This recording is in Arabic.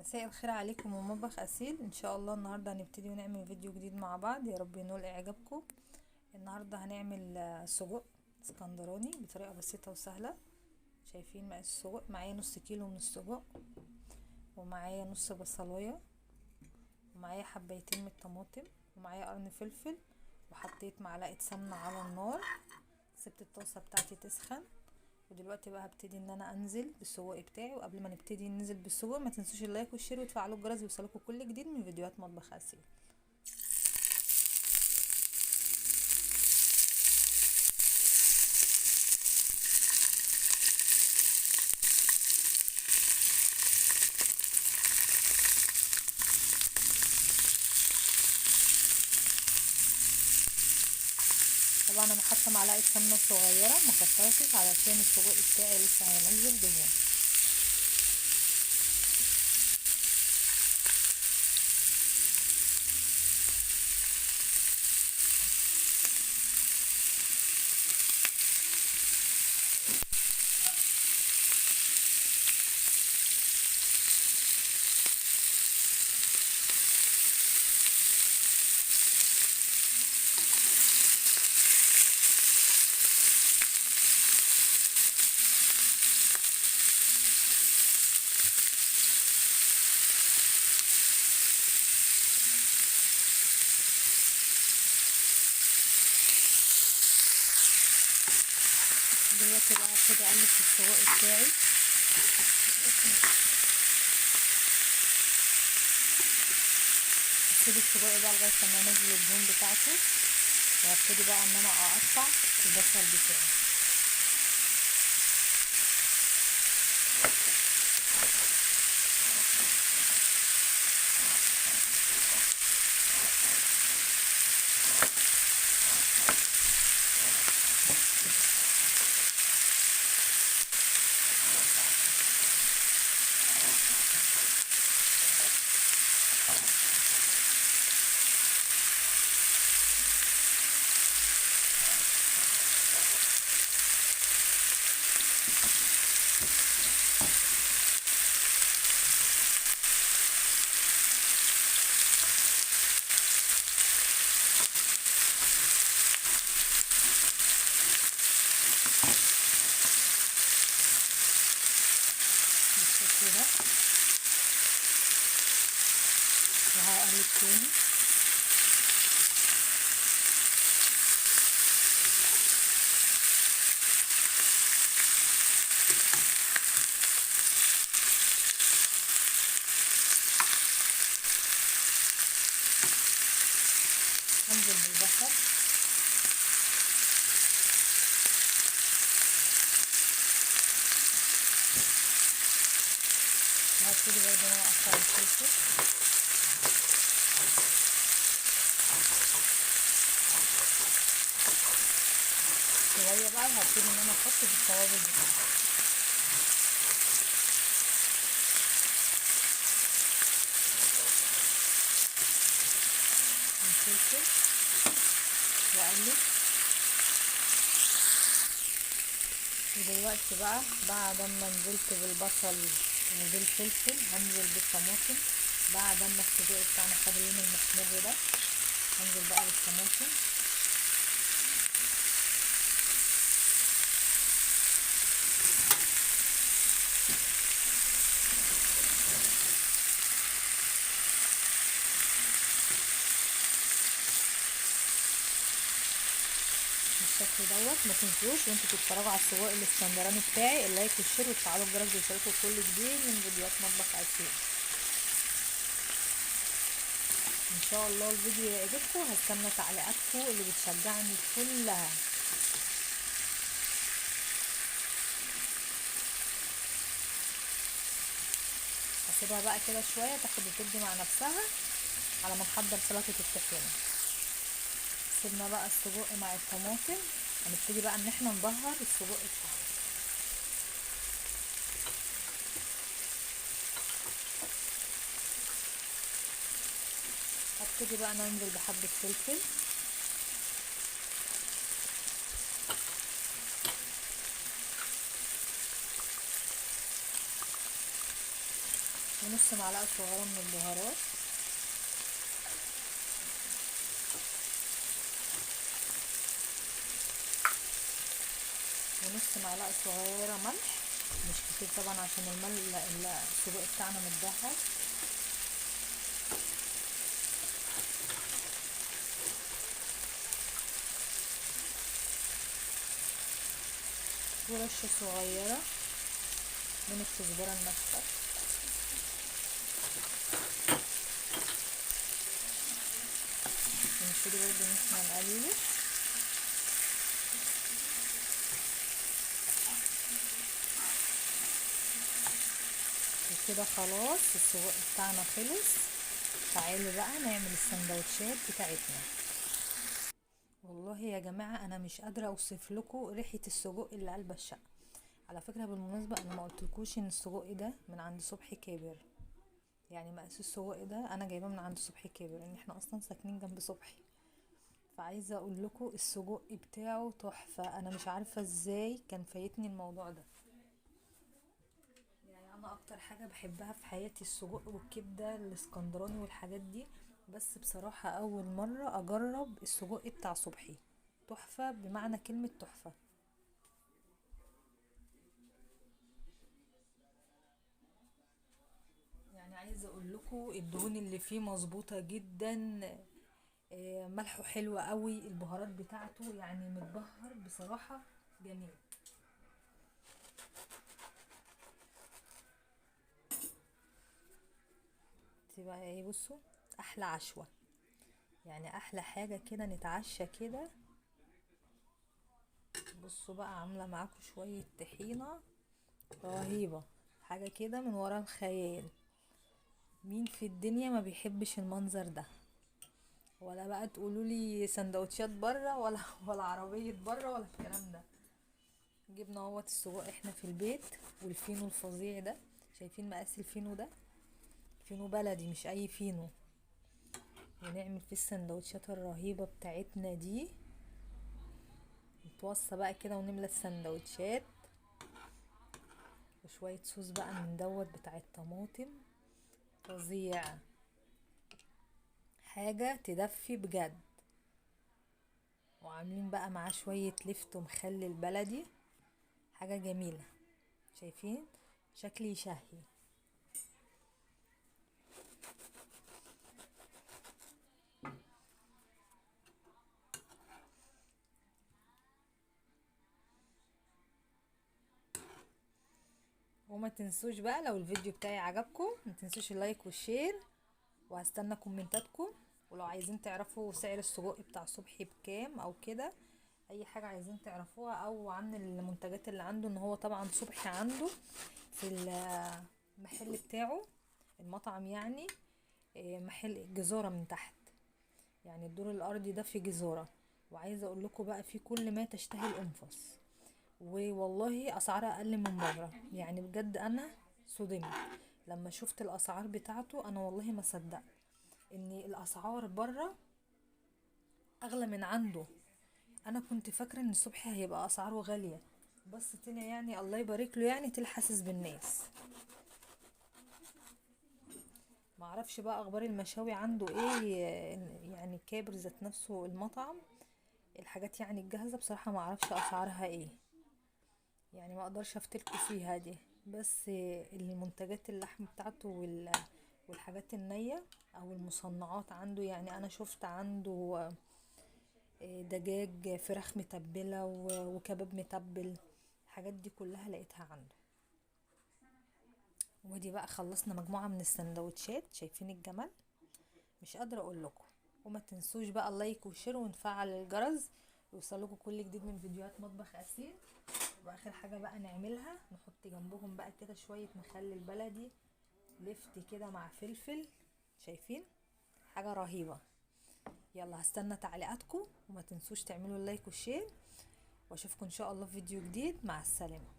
مساء الخير عليكم ومطبخ أسيل. ان شاء الله النهارده هنبتدي ونعمل فيديو جديد مع بعض، يا رب ينول اعجابكم. النهارده هنعمل سجق اسكندراني بطريقه بسيطه وسهله. شايفين مقاس السجق؟ معايا نص كيلو من السجق، ومعايا نص بصلايه، ومعايا حبايتين من الطماطم، ومعايا قرن فلفل، وحطيت معلقه سمنه على النار. سبت الطاسه بتاعتي تسخن، ودلوقتي بقى هبتدي ان انا انزل بالسجق بتاعي. وقبل ما نبتدي ننزل بالسجق ما تنسوش اللايك والشير وتفعلوا الجرس يوصلكم كل جديد من فيديوهات مطبخ اسيل. طبعا انا حاطه معلقه سمنه صغيره ما كترتش علشان السجق بتاعي لسه هينزل دهون. دلوقتي بقى هبتدي اقلب في السجق بتاعي. هسيب السجق بقى لغايه لما ينزل الدهون بتاعته، وهبتدي بقى ان انا اقطع البصل بتاعي. بالشكل ده وهقلب تاني. هنزل بالبصل، وهبتدي برضه انا اقطع الفلفل. شويه بقى هبتدي ان انا احط في التوابل بتاعتي. الفلفل واقلب. ودلوقتي بقى بعد ما نزلت بالبصل وبالفلفل هنزل بالطماطم. بعد ما السجق بتاعنا خد اللون المحمر ده هنزل بقى بالطماطم. بالشكل دوت. ما تنسوش وانتوا بتتفرجوا على السجق الاسكندراني بتاعي اللايك والشير وتفعلوا الجرس يوصلكوا كل جديد من فيديوهات مطبخ اسيل. ان شاء الله الفيديو يعجبكم. هستنى تعليقاتكم اللي بتشجعني كلها. هسيبها بقى كده شويه تاخد وتدي مع نفسها على ما نحضر سلطه الطحينه. سيبنا بقى السجق مع الطماطم، هنبتدي بقى ان احنا نبهر السجق بتاعنا. هبتدي بقى ننزل بحبه فلفل، ونص معلقه صغيره من البهارات، ونص معلقه صغيره ملح، مش كتير طبعا عشان السجق بتاعنا متجهز. ورشه صغيره من الكزبره الناشفه. ونبتدي برضه ان احنا نقلب. وكده خلاص السجق بتاعنا خلص. تعالوا بقى نعمل السندوتشات بتاعتنا. والله يا جماعه انا مش قادره اوصف لكم ريحه السجق اللي قلب الشقه. على فكره بالمناسبه انا ما قلتلكوش ان السجق ده من عند صبحي كابر، يعني مقاس السجق ده انا جايباه من عند صبحي كابر، ان احنا اصلا ساكنين جنب صبحي. فعايزه اقول لكم السجق بتاعه تحفه، انا مش عارفه ازاي كان فايتني الموضوع ده. يعني انا اكتر حاجه بحبها في حياتي السجق والكبده الاسكندراني والحاجات دي، بس بصراحه اول مره اجرب السجق بتاع صبحي. تحفه بمعنى كلمه تحفه. يعني عايزه اقول لكم الدهون اللي فيه مظبوطه جدا. ملحه حلو قوي، البهارات بتاعته يعني متبهر بصراحه، جميل. تبقى ايه، بصوا احلى عشوه، يعني احلى حاجه كده نتعشى كده. بصوا بقى عامله معاكم شويه طحينه رهيبه، حاجه كده من ورا الخيال. مين في الدنيا ما بيحبش المنظر ده؟ ولا بقى تقولوا لي سندوتشات بره ولا عربيه بره ولا الكلام ده. جبنا اهوت السجق احنا في البيت، والفينو الفظيع ده. شايفين مقاس الفينو ده؟ فينو بلدي مش اي فينو. ونعمل فيه السندوتشات الرهيبه بتاعتنا دي. نتوصى بقى كده ونملى السندوتشات. وشويه صوص بقى من دوت بتاع الطماطم، فظيع، حاجه تدفي بجد. وعاملين بقى معاه شويه لفت ومخلل بلدي، حاجه جميله. شايفين شكلي يشهي. وما تنسوش بقى لو الفيديو بتاعي عجبكم ما تنسوش اللايك والشير، وهستنى كومنتاتكم. ولو عايزين تعرفوا سعر السجق بتاع صبحي بكام او كده، اي حاجة عايزين تعرفوها او عن المنتجات اللي عنده، ان هو طبعا صبحي عنده في المحل بتاعه، المطعم يعني، محل جزارة من تحت، يعني الدور الارضي ده في جزارة. وعايزة اقول لكم بقى في كل ما تشتهي الانفس، والله اسعارها اقل من بره. يعني بجد انا صدمت لما شفت الاسعار بتاعته، انا والله ما صدقت ان الاسعار بره اغلى من عنده. انا كنت فاكره ان الصبح هيبقى اسعاره غاليه، بس طلع يعني الله يبارك له، يعني طلع حاسس بالناس. ما اعرفش بقى اخبار المشاوي عنده ايه، يعني كابر ذات نفسه المطعم، الحاجات يعني الجاهزه بصراحه ما اعرفش اسعارها ايه، يعني ما اقدرش افتلكوا فيها دي. بس المنتجات اللحم بتاعته والحاجات النية او المصنعات عنده، يعني انا شفت عنده دجاج، فراخ متبلة وكباب متبل، الحاجات دي كلها لقيتها عنده. ودي بقى خلصنا مجموعة من السندوتشات، شايفين الجمال، مش قادرة اقول لكم. وما تنسوش بقى اللايك والشير ونفعل الجرس يوصلكوا كل جديد من فيديوهات مطبخ أسيل. واخر حاجة بقى نعملها، نحط جنبهم بقى كده شوية مخلل بلدي لفت كده مع فلفل. شايفين حاجة رهيبة. يلا هستنى تعليقاتكم، وما تنسوش تعملوا اللايك والشير، واشوفكم ان شاء الله في فيديو جديد. مع السلامة.